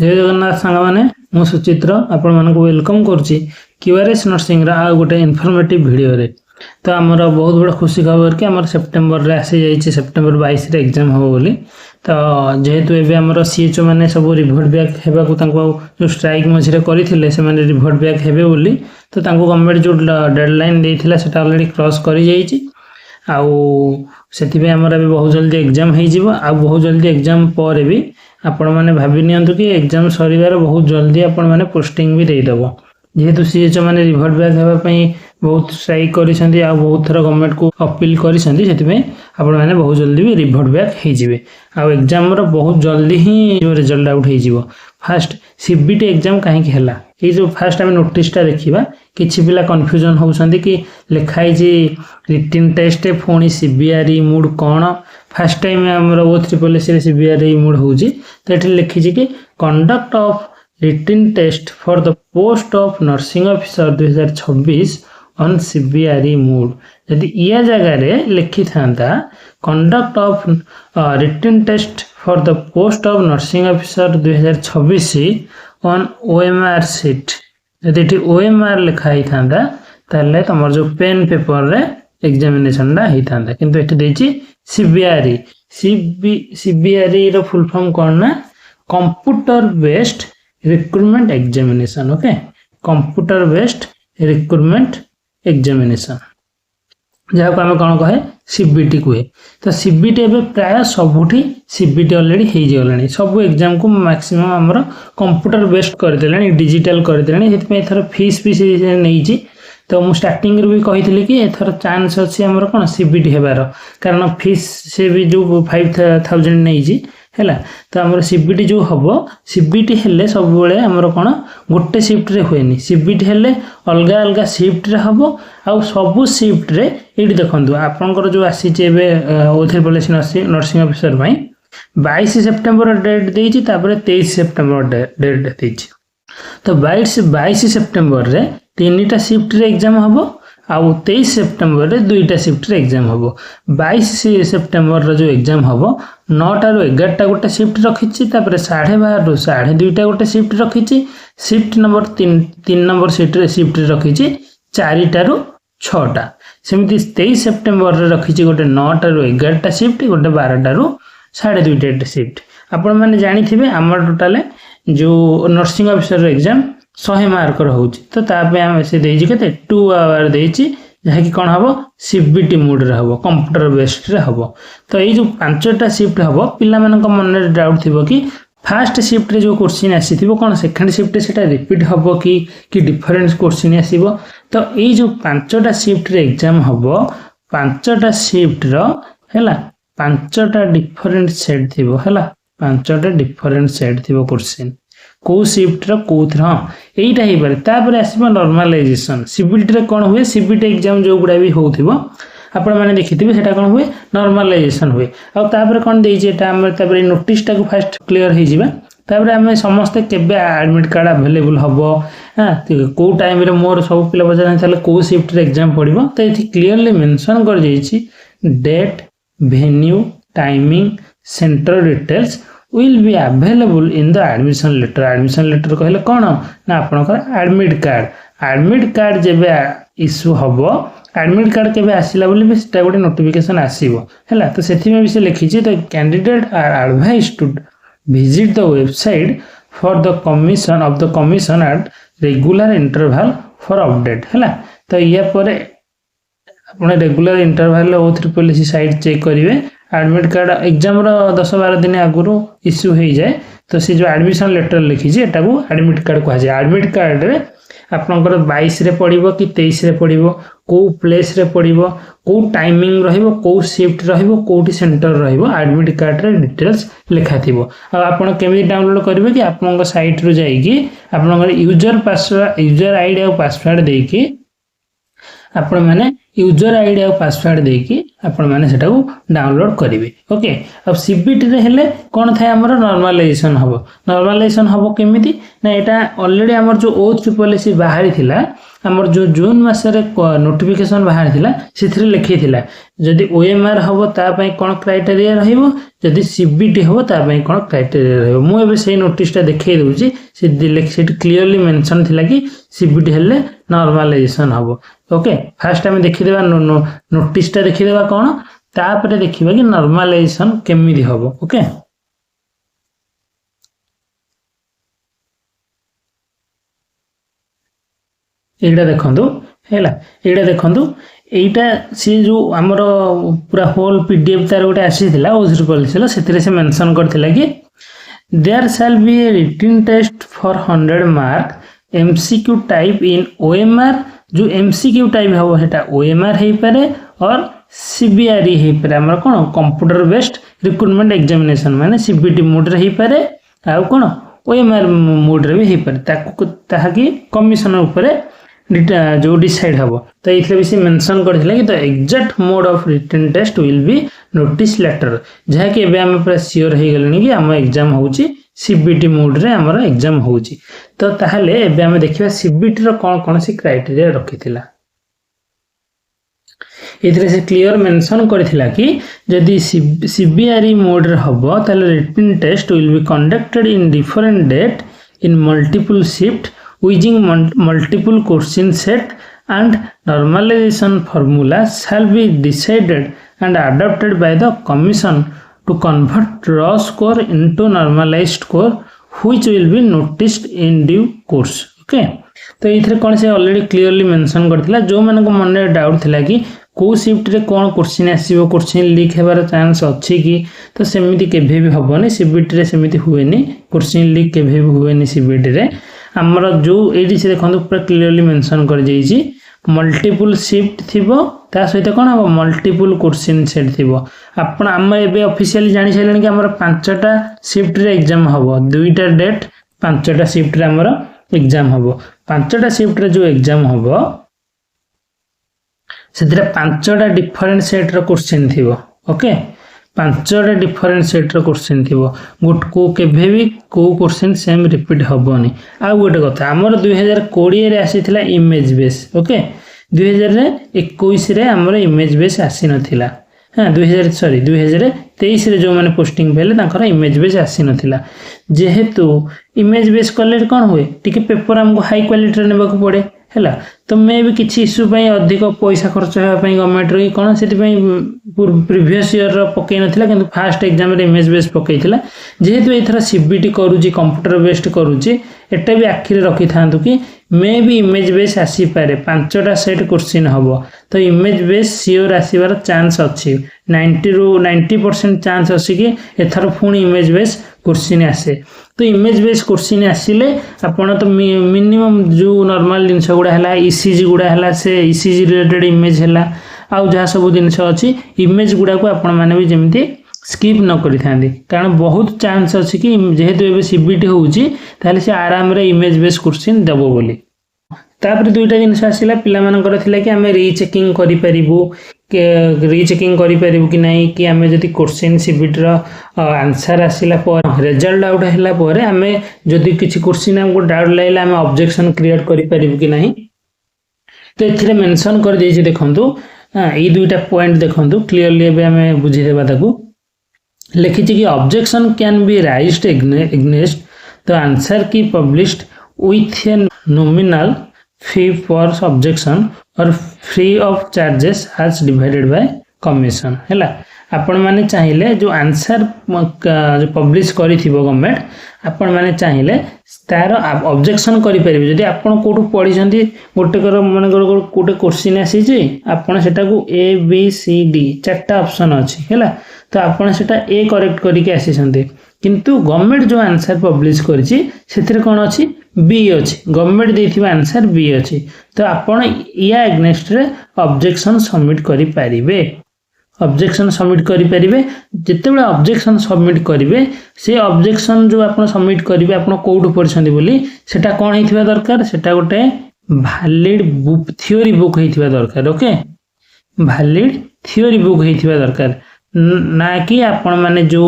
जय जगन्नाथ सांग मैंने मु सुचित्र आपण मानक वेलकम करुच्ची क्यूआरएस नर्सिंग रा गोटे इनफॉर्मेटिव वीडियो रे। तो आमर बहुत बड़ा खुशी खबर कि आमर सेप्टेम्बर रे आसी जाइए सेप्टेम्बर 22 रे एग्जाम हम बोली। तो जेहेतु एबे आमर सीएचओ मैंने सब रिभोट बैक हेबाकू तांको जो स्ट्राइक मझिरे करथिले से माने रिभोट बैक हेबे बोली। तो तांको गवर्नमेंट जो डेडलाइन देथिला सेटा ऑलरेडी क्रॉस करि जाइए आउ से आमर भी बहुत जल्दी एग्जाम हो बहुत जल्दी एग्जाम पर भी आपण मैंने भावी नियंतु कि एग्जाम सरीबार बहुत जल्दी आपण मैंने पोस्टिंग भी देदेव। जेहेतु सीएचओ मैंने रिभोट बैक होगापी बहुत स्ट्राइक कर बहुत थर गवर्नमेंट को अपील कर मैंने बहुत जल्दी भी रिभोट बैक हो एग्जाम बहुत जल्दी ही रिजल्ट आउट हो। फास्ट सीबीटी एग्जाम कहीं ये जो फास्ट आम नोटिसटा देखा किसी पिला कन्फ्यूजन होउछंदी कि लिखाई रिटिन टेस्ट पुणी सीबीआरई मूड कौन फास्ट टाइम आमर O3 सीबीआरई मूड होउची। तो ये लिखी कि conduct of written test for the post of nursing officer 2026 on CBRE mode यदि या जगह लिखी था conduct of written test for the post of nursing officer 2026 on OMR sheet यदि ये OMR लिखाई था ताले तुम जो पेन पेपर रे एग्जामिनेशन टा होता किंतु ये देछि सीबीआरई सीबीआरई रो फुल फॉर्म कौन ना computer based recruitment examination. Okay computer based recruitment examination जहाँ को आम कौन कहे सीबीटी कहे। तो सीबीटी एवं प्राय सबुठी सीबीटी ऑलरेडी हो गलानी सब एग्जाम को मैक्सिमम आमर कंप्यूटर बेस्ड करदे डिजिटल करदे थर फीस भी नहीं। तो मुझे स्टार्टिंग भी कही कि एथर चांस अच्छी आमर कौन सीबीटी हेबार कारण फीस से भी जो 5,000 नहीं है। तो आमर सीबीटी जो हम सीबीटी हेले सब बेले आमर कौन गोटे शिफ्ट रे हुए सीबीटी हेले अलग अलग शिफ्ट रे हम आउ सब शिफ्ट रे ये देखो आपंकर जो आसी O3 nursing officer 22 September date देती 23 सेप्टेम्बर डेट देती। तो 22 सेप्टेम्बर रे 3टा शिफ्ट रे एग्जाम हम आउ 23 सेप्टेम्बर रे 2टा शिफ्ट रे एग्जाम हम। 22 सेप्टेम्बर रो जो एग्जाम हम 9टा ରୁ 11टा गोटे शिफ्ट रखी 12:30 ରୁ 2:30 गोटे शिफ्ट रखी शिफ्ट नंबर 3 नंबर शिफ्ट रखी 4टा ରୁ 6टा सेमती 23 सेप्टेम्बर रे रखी गोटे 9टा ରୁ 11टा शिफ्ट गोटे 12टा ରୁ 2:30 शिफ्ट। आपण मैंने जानी थे आमर टोटाल जो नर्सिंग ऑफिसर एग्जाम 100 मार्क रोचे। तो ताप से 2 आवर देती जहाँकि कौन हम सीबीटी मूड रे हम कंप्यूटर बेस्ड रे हम। तो ये जो 5टा शिफ्ट हम पिला मन में डाउट थी कि फास्ट शिफ्ट रे जो क्वेश्चन आसी कौन सेकेंड शिफ्ट से रिपीट हम कि डिफरेंट क्वेश्चन आसो। तो ये जो 5टा शिफ्ट रे एग्जाम हम 5टा शिफ्ट है 5टा डिफरेंट सेट थी है 5टा डिफरेंट सेट थी क्वेश्चन कौ शिफ्ट कौन हाँ यहीटा हो पारे। तापर आसो नॉर्मलाइजेशन सीबीटी रे कौन हुए सीबीटी एग्जाम जो गुड़ा भी होथिबो आपण मैंने देखिथिबे सेटा कौन हुए नॉर्मलाइजेशन हुए आउे कौन देपर नोटिस टाक फास्ट क्लीयर हो जाए। तापर आम समस्ते केबे एडमिट कार्ड अवेलेबल हम हाँ कौ टाइम रे मोर सब पिला पचार कौ शिफ्ट रे एग्जाम पड़ो। तो ये क्लीयरली मेंशन कर date venue timing centre details will be available in the admission letter। admission letter कहले कौन ना आपनकर एडमिट कार्ड जेबे इश्यू हम एडमिट कार्ड केबे आसिला बोली भी सेटा गोटे नोटिफिकेशन आसीबो हैला। तो सेथि में भी से लिखी the candidate are advised to visit the website for the commission of the commission at regular interval for update हैला। तो या पर आपण regular interval O3 site check करिवे एडमिट कार्ड एग्जाम 10-12 दिन आगुरी इश्यू हो जाए। तो सी जो एडमिशन लेटर लिखी एडमिट कार्ड कह जाए। एडमिट कार्ड रे आपनकर 22 रे पड़िबो कि 23 रे पड़िबो को प्लेस रे पड़िबो को टाइमिंग रहिबो को शिफ्ट रहिबो कोठी सेंटर रहिबो एडमिट कार्ड रे डिटेल्स लिखा थिबो। आ आपण केमि डाउनलोड करिवे कि आपनकर साइट रो जाईकी आपनकर यूजर आईडी और पासवर्ड देकी आपण माने यूजर आईडी और पासवर्ड देकी आपण माने सेटा को डाउनलोड करिवे। ओके अब सीबीटी रे हेले कोन थाय हमर नॉर्मलाइजेशन हबो। नॉर्मलाइजेशन हबो केमिति ना एटा ऑलरेडी हमर जो O3 बाहरी थिला आमर जो जून मसरे नोटिफिकेशन बाहर थिला सिथरे लिखि थिला जदि ओएमआर हबो ता पई कोन क्राइटेरिया रहइबो जदि सीबीटी हबो ता पई कोन क्राइटेरिया रहइबो मु एबे सेही नोटिसटा देखै दउची से क्लियरली मेंशन थिला कि सीबीटी हेले नॉर्मलाइजेशन हबो ओके फास्ट हम देखि देबा नोटिसटा देखि देबा कोन ता परे देखिबा कि नॉर्मलाइजेशन केमिति हबो ओके एटा देखंतु हैला एटा देखंतु एटा से जो हमर पूरा होल पीडीएफ तार गोटे आसीथिला ओजरी पॉलिसी सेतिरे से मेंशन करथिला कि there shall be a written test for 100 mark MCQ type in OMR जो एमसीक्यू टाइप हबो हेटा ओएमआर हे पारे और सीबीआरई हे पारे हमर कोन कंप्यूटर बेस्ड रिक्रूटमेंट एग्जामिनेशन माने सीबीटी मोड रे हे पारे आ कोन ओएमआर मोड रे भी हे पारे ताकू ताहा कि कमिशन ऊपर जो डिसाइड हम तो ये भी मेंशन करथिला कि the exact mode of written test will be notice letter जहाँकि एबे हम पूरा सियोर हो गले कि आम एग्जाम होची सीबीटी मोड रे हमर एग्जाम होची तो ताहले एबे हम देखिबा सीबीटी रो कोन कोन सी क्राइटेरिया रखिथिला इधर से क्लियर मेंशन करथिला कि जदि सीबीआरई मोड रे हबो ताले written test will be conducted in different date in multiple shift using multiple question set and normalization formula shall be decided and adopted by the commission to convert raw score into normalized score which will be noticed in due course okay तो इथरे कोन से already clearly mention करथिला जो मन को मन में doubt थिला कि को शिफ्ट रे कोन क्वेश्चन आसीबो क्वेश्चन लीक हेबार चांस अछि कि तो सेमिति केभे भी हबोनी सीबीटी रे सेमिति हुएनी क्वेश्चन लीक केभे भी हुएनी सीबीटी रे हमर जो एडी से देखंतु पूरा क्लियरली मेंशन कर जाईची मल्टीपल शिफ्ट थिबो ता सहित कोन हम मल्टीपल क्वेश्चन सेट थिबो आपण हम एबे ऑफिशियली जानि छलेन कि हमर 5टा शिफ्ट रे एग्जाम हबो 2टा डेट 5टा शिफ्ट रे हमर एग्जाम हबो 5टा शिफ्ट रे जो एग्जाम हबो सेतरे 5टा डिफरेंट सेट रो क्वेश्चन थिबो ओके 5टा डिफरेंट सेट रो क्वेश्चन थिबो गुट को केभे भी को क्वेश्चन सेम रिपीट हबोनी आ गोटे कथा हमर 2020 रे आसीथिला इमेज बेस ओके 2021 रे हमर इमेज बेस आसी नथिला हां 2023 रे जो माने पोस्टिंग भेले तांकर इमेज बेस आसी नथिला जेहेतु इमेज बेस कलेक्ट कोन होए टिके पेपर हमको हाई क्वालिटी रे नेबा को पड़े हैला तो मे भी किछि इशू पई अधिक पैसा खर्च होया पई गवर्नमेंट रे कोन सेति पई प्रीवियस ईयर रो पकै नथिला किंतु फर्स्ट एग्जाम रे इमेज बेस पकैथिला जेहेतु एथरा सीबीटी करूची कंप्यूटर बेस्ड करूची एटा भी आखिर रखि थांतु कि मे भी इमेज बेस आसी पारे 5टा सेट क्वेश्चन हबो तो इमेज बेस सियोर आसीबार चांस अछि 90% चांस अछि कि एथर फुणी इमेज बेस क्वेश्चन आसे तो इमेज बेस क्वेश्चन आसिले आपण तो मिनिमम जो नॉर्मल जिंस गुडा हला ईसीजी गुडा हला से ईसीजी रिलेटेड इमेज हला आ जहा सब जिंस अछि इमेज गुडा को आपण माने भी जेमति स्किप न करि थांदी कारण बहुत चांस अछि कि जेहेतु एबे सीबीटी होउची ताले से आराम रे इमेज बेस क्वेश्चन देबो बोली तापर दुईटा जिंस आसिला पिला मानकर थिला कि हमें रीचेकिंग करि परिबो के रीचेकिंग करि परिबो कि नाही कि हमें जति क्वेश्चन सीबीटी रो आंसर आसिला पर रिजल्ट आउट हैला पर हमें जति किछि क्वेश्चन हमको डाउट लाइला हमें ऑब्जेक्शन क्रिएट करि परिबो कि नाही तो एथिरे मेंशन कर देछि देखंतु ई दुईटा पॉइंट देखंतु क्लियरली एबे हमें बुझि देबा ताकू लिखिछि कि objection can be raised against the answer key published with a nominal fee for objection or free of charges as divided by commission हैला आपण माने चाहिए जो आंसर जो पब्लिश करी थिबो गवर्नमेंट आपण माने चाहिए तार ऑब्जेक्शन करि परिबे जदि आपण कोठु पढि छथि गोटे कर माने गोटे क्वेश्चन आसी जे आपण सेटा को ए बी सी डी चारटा ऑप्शन अछि हैला तो आपण सेटा ए करेक्ट करि के आसी छथि किंतु गवर्नमेंट जो आंसर पब्लिश करिछि सेथिरे कोन अछि बी अछि गवर्नमेंट देथिबा आंसर बी अछि तो आपण या अगेंस्ट रे ऑब्जेक्शन सबमिट करि परिबे ऑब्जेक्शन सबमिट करि परिबे जेतेबेला ऑब्जेक्शन सबमिट करिवे से ऑब्जेक्शन जो आपण सबमिट करिवे आपण कोड पढछन्ती बोली सेटा कोन हिथिबा दरकार सेटा गोटे वैलिड बुक थ्योरी बुक हिथिबा दरकार ओके वैलिड थ्योरी बुक हिथिबा दरकार ना कि आपण माने जो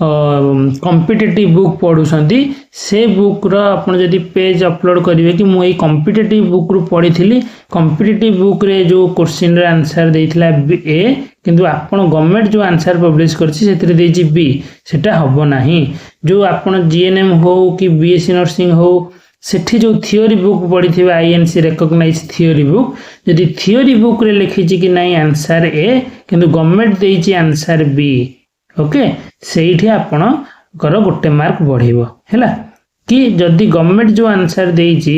कॉम्पिटिटिव बुक पढुसंती से बुक रो आपण जदी पेज अपलोड करिवे कि मु ए कॉम्पिटिटिव बुक रु पढिथिली कॉम्पिटिटिव बुक रे जो क्वेश्चन रे आंसर देइथिला ए किंतु आपण गवर्नमेंट जो आंसर पब्लिश करछि सेतरे देछि बी सेटा हबो नाही जो आपण जीएनएम हो कि बीएससी नर्सिंग हो सेठी जो थियोरी बुक पढ़ी थी आईएनसी रिकॉग्नाइज थियोरी बुक यदि थियोरी बुक रे लिखी कि नहीं आंसर ए किंतु गवर्नमेंट देइछि आंसर बी ओके सेठी आपण कर गोटे मार्क बढ़िबो हैला कि जदि गवर्नमेंट जो आंसर देइछि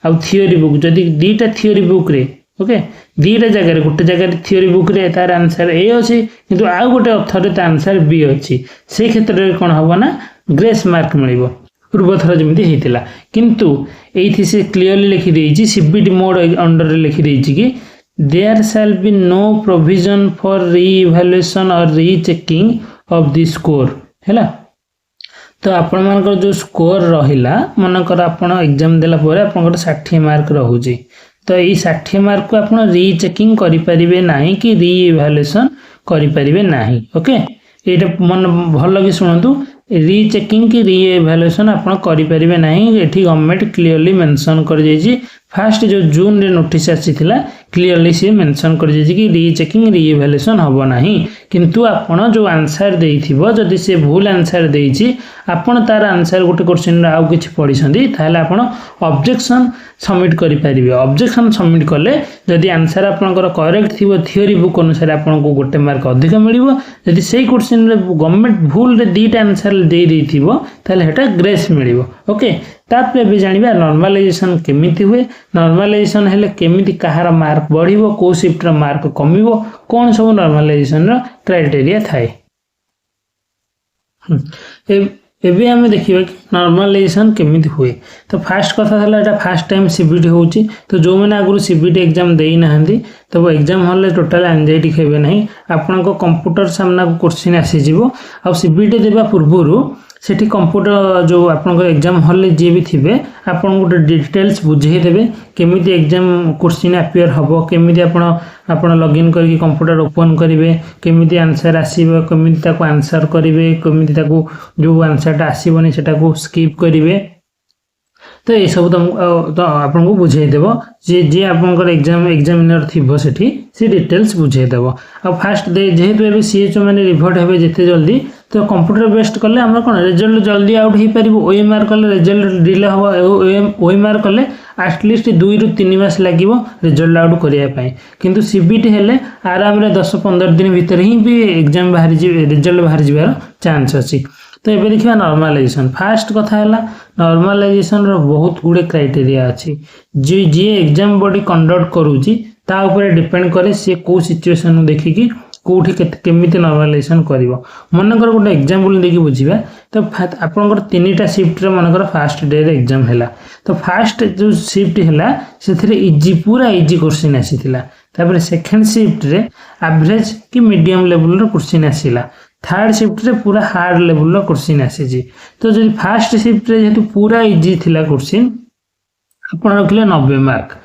आ थियोरी बुक जदि दीटा थियोरी बुक रे ओके दीटा जगह गोटे जगह थियोरी बुक रे तार आंसर ए अछि किंतु आ गोटे ऑथर रे तार आंसर बी अछि से क्षेत्र रे कोन हबो ना ग्रेस मार्क मिलिबो पूर्व थर जमी होता किंतु ये से क्लीयरली लिखी देछि सीबीटी मोड अंडर रे लिखी देछि कि there shall be no provision for reevaluation और रीचेकिंग ऑफ द स्कोर हैला तो आपण मानकर जो स्कोर रहिला मनकर आपण एग्जाम देला परे आपनकर 60 मार्क रहउची तो ये 60 मार्क को आपण रीचेकिंग करि परिबे नाही कि रीइवैल्यूएशन करि परिबे नाही ओके एटा मन भल लगी सुनंतु रीचेकिंग की रीइवैल्यूएशन आपण करि परिबे नाही एठी गवर्नमेंट क्लियरली मेंशन कर देछि फास्ट जो जून रे नोटिस आसीथिला क्लियरली से मेंशन कर देछि कि रीचेकिंग रीइवैल्यूएशन हबो नाही किंतु आपण जो आंसर देइथिबो जदि से भूल आंसर देइछि आपण तार आंसर गोटे क्वेश्चन रा आउ किछि पढिसंदी ताले आपण ऑब्जेक्शन सबमिट करि परिबे ऑब्जेक्शन सबमिट कले जदि आंसर आपनकर करेक्ट थिबो थियोरी बुक अनुसार आपन को गोटे मार्क अधिक मिलिबो जदि सेही क्वेश्चन रे गवर्नमेंट भूल रे दीटा आंसर दे देइथिबो ताले हेटा ग्रेस मिलिबो ओके तापर भी जानिबा नॉर्मलाइजेशन केमिति हुए नॉर्मलाइजेशन हेले केमिति कहार मार्क बढ़िबो को शिफ्ट रा मार्क कमिबो कोन सब नॉर्मलाइजेशन रा क्राइटेरिया थाए एबे हमें देखिबा कि नॉर्मलाइजेशन केमिति हुए तो फास्ट कथा हला एटा फर्स्ट टाइम सीबीटी होउची तो जो माने आगु सीबीटी एग्जाम देई नाहंदी तो वो एग्जाम हॉल टोटल एंजाइटी खेबे नहीं आपन को कंप्यूटर सामना को क्वेश्चन आसी जिवो आ सीबीटी देबा पूर्वरु सेठी कंप्यूटर जो आपन एग्जाम हॉल ले जे भी थिबे आपन गोटे डिटेल्स बुझे देबे केमिति एग्जाम क्वेश्चन अपियर हबो केमिति आपन लॉगिन करके कंप्यूटर ओपन करिवे केमिति आंसर आसीबो केमिति ताको आंसर करिवे केमिति ताको जो आंसरटा आसीबोनी सेटा को स्किप करिवे तो ये सब तो आपन को बुझे देबो जे आपन एग्जामिनर थिबो सेठी से डिटेल्स बुझे देबो आ फास्ट दे जेहेतु एबे सीएचओ माने रिवर्ट हेबे जते जल्दी तो कंप्यूटर बेस्ड कले हमरा कोन रिजल्ट जल्दी आउट हे परिबो ओएमआर कले रिजल्ट डिले हो ओएमआर कले एटलीस्ट 2 रु 3 मास लागिवो रिजल्ट आउट करिया पई किंतु सीबीटी हेले आराम रे 10-15 दिन भीतर ही भी एग्जाम बाहर जी रिजल्ट बाहर जीवार चांस अछि तो एबे देखिबा नॉर्मलाइजेशन फास्ट कथा हला नॉर्मलाइजेशन रो बहुत गुडे क्राइटेरिया अछि जे एग्जाम बॉडी कंडक्ट करूची ता ऊपर डिपेंड करे से को सिचुएशन देखि कि कोठी केमिति नॉर्मलाइजेशन करिवो मनकर गोटे एग्जांपल देखि बुझिबा तो आपनकर तीनटा शिफ्ट रे मनकर फर्स्ट डे रे एग्जाम हैला तो फर्स्ट जो शिफ्ट हैला सेथरे इजी पूरा इजी क्वेश्चन आसीथिला तापर सेकंड शिफ्ट रे एवरेज कि मीडियम लेवल रो क्वेश्चन आसीला थर्ड शिफ्ट रे पूरा हार्ड लेवल रो क्वेश्चन आसीजी तो जदि फर्स्ट शिफ्ट रे जेतु पूरा इजी थिला क्वेश्चन आपन रखले 90 मार्क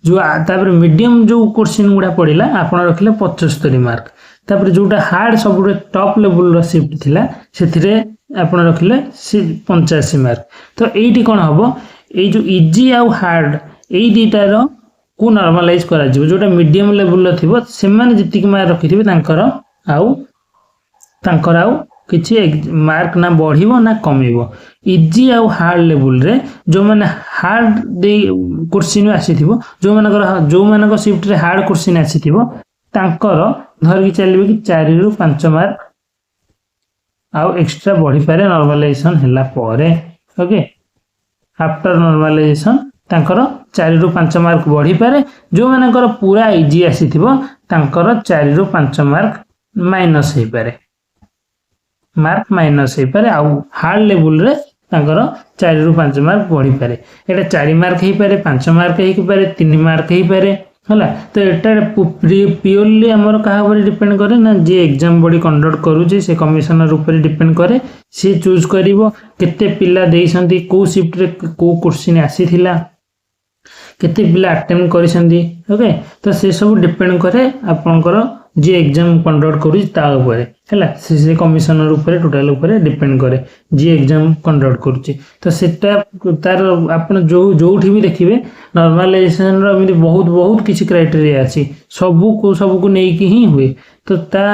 जो तापर मीडियम जो क्वेश्चन गुडा पडिला आपन रखले 75 मार्क तापर जोटा हार्ड सब टॉप लेवल रो शिफ्ट थिला सेथिरे आपन रखले 85 मार्क तो एठी कोन हबो ए जो इजी आ हार्ड ए दीटा रो को नॉर्मलाइज करा जिवो जोटा मीडियम लेवल रो थिबो से माने जति मार्क रखिथिबे तांकर आउ किछि मार्क ना बढ़िबो ना कमिबो इजी आ हार्ड लेवल रे जो माने हार्ड दे क्वेश्चन आसीथिबो जो मानकर शिफ्ट रे हार्ड क्वेश्चन आसीथिबो तांकर धर की चलिबे कि 4 रु 5 मार्क आउ एक्स्ट्रा बढ़ी पारे नॉर्मलाइजेशन हैला परे ओके आफ्टर नॉर्मलाइजेशन तांकर 4 रु 5 मार्क बढ़ी पारे जो मानकर पूरा इजी आसीथिबो तांकर 4 रु 5 मार्क माइनस हे पारे मार्क माइनस हे पारे आउ हार्ड लेवल रे तांकर 4 रु 5 मार्क बढ़ी पारे एटा 4 मार्क हे पारे 5 मार्क हे पारे 3 मार्क हे पारे हला तो एटा प्योरली हमर कहा पर डिपेंड करे ना जे एग्जाम बॉडी कंडक्ट करू जे से कमिशनर ऊपर डिपेंड करे से चूज करिवो केते पिला देइसंती को शिफ्ट रे को क्वेश्चन आसीथिला केते पिला अटेम्प्ट करिसंती ओके तो से सब डिपेंड करे आपनकर जे एग्जाम कंडक्ट करू ता ऊपर से कमिशनर ऊपर टोटाल ऊपर डिपेंड करे जी एग्जाम कंडक्ट करुच्ची तो सेटा तार आप जो भी देखिए नॉर्मलाइजेशन रो बहुत बहुत किसी क्राइटेरिया अच्छी सबको नहीं ही हुए तो ता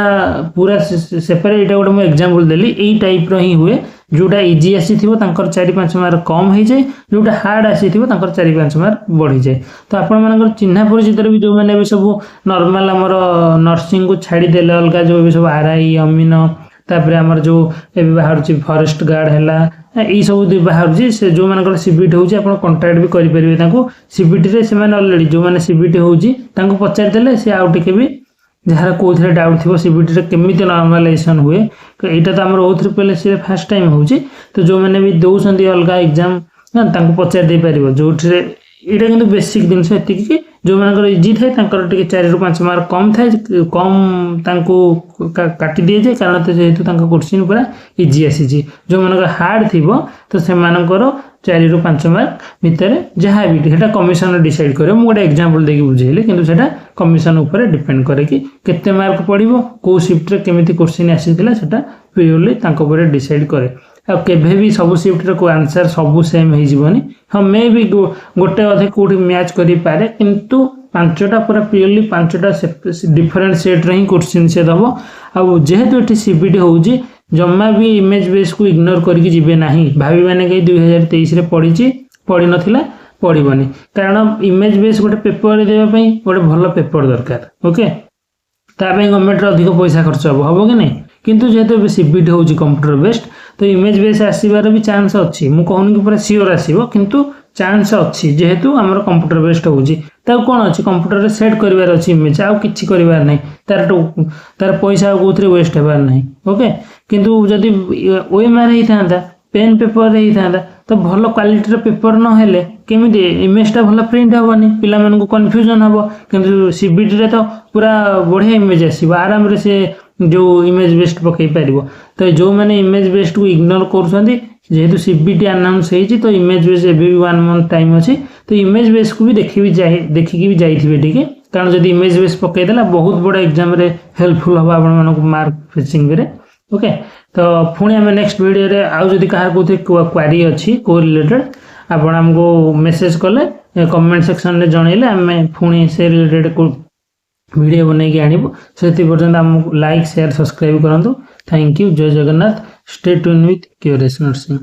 पूरा सेपरेट एटा गोटे मुझे एग्जांपल देली यही टाइप रो ही हुए जोटा इजी आसी थी 4-5 मार्क कम हो जाए जोटा हार्ड आसी थी 4-5 मार्क बढ़ी जाए तो आपण मानकर चिन्हा परिचित भी जो मैंने भी सब नॉर्मल आमर नर्सिंग को छाड़ीदे अलग जो भी सब आरआई अमीन तापर आमर जो बाहर फॉरेस्ट गार्ड है यही सब बाहर से जो मान सीबीटी होची आपण कांटेक्ट भी करि परिबे ताको सीबीटी रे से माने ऑलरेडी जो माने सीबीटी होची ताको पचार देले से आउ टिके भी जहाँ कौन डाउट थी सीबीटी केमी नॉर्मलाइजेशन हुए तो यहाँ तो आम ओथ्री पहले से फास्ट टाइम हो तो जो मैंने भी दौरान अलग एग्जाम ना पचार दे पार जो यहाँ कि बेसिक जिनस ये जो मान इजी थाए 4-5 मार्क कम थाए कम काटी दि जाए कारण तो जेहेतु क्वेश्चन पूरा इजी आसी जो मान हार्ड थी तो से 4-5 मार्क भितर जहाँ भी कमिशन डिसाइड करे गोटे एग्जांपल देके बुझेली किंतु सेटा कमिशन ऊपर डिपेंड करे कि केते मार्क पड़िबो को शिफ्ट रे केमिति क्वेश्चन आसीथिला सेटा प्योरली तांको ऊपर डिसाइड करे आ केभे भी सब शिफ्ट रे को आंसर सब सेम हे जीवनी हम मे भी गोटे अधे कोठी मैच करि पारे किंतु 5टा पूरा प्योरली 5टा डिफरेंट सेट रे ही क्वेश्चन से दबो आ जेहेतु एठी सीबीटी होउजी जम्मा भी इमेज बेस को इग्नोर करके जीवे नहीं भाभी मैंने कहीं 2023 रे पढ़ी नथिला पढ़बनी कारण इमेज बेस गोटे पेपर देवाई गोटे भल पेपर दरकार ओके तापाई गवर्नमेंट अधिक पैसा खर्च हम कि नहीं किंतु जेहेतु सीबीटी होउजी कंप्यूटर बेस्ड तो इमेज बेस आसबार भी चांस अच्छी मु कहूनी कि पूरा सियोर आसीबो किंतु चांस अच्छी जेहेतु आमर कंप्यूटर बेस्ड होउजी कौन अच्छी कंप्यूटर रे सेट करिवार अच्छी इमेज आउ किछि करिवार नहीं तार पैसा कोथरे वेस्ट हेबार नहीं ओके किंतु जदि ओएमआर ही थांदा पेन पेपर रे ही थांदा तो भल क्वालिटी रो पेपर न हेले केमिति इमेजटा भल प्रिंट हेबनी पिला मन को कन्फ्यूजन हेबो किंतु सीबीटी रे तो पूरा बढ़िया इमेज आसीबो आराम रे से जो इमेज बेस्ड पकई पारिबो तो जो मैंने इमेज बेस्ड को इग्नोर करछंती जेहेतु सीबीटी अनाउंस होईची तो इमेज बेस्ड एबे भी 1 मंथ टाइम अछि तो इमेज बेस्ड को भी देखिकी भी जाइथिबे ठीक है कारण जदि इमेज बेस्ड पकई देला बहुत बड़ा एग्जाम रे हेल्पफुल हबा आपण मानको मार्क फिक्सिंग रे ओके तो पुणी आम नेक्स्ट वीडियो रे आउ जदि कहार कोथि क्वेरी अछि को रिलेटेड आपण हमको मेसेज कले कमेंट सेक्शन रे जणैले आम पुणी से रिलेटेड को वीडियो बनै के आनिबो सेति पर्यंत हम लाइक शेयर सब्सक्राइब करंतु थैंक यू जय Jagannath stay tune with curious nursing.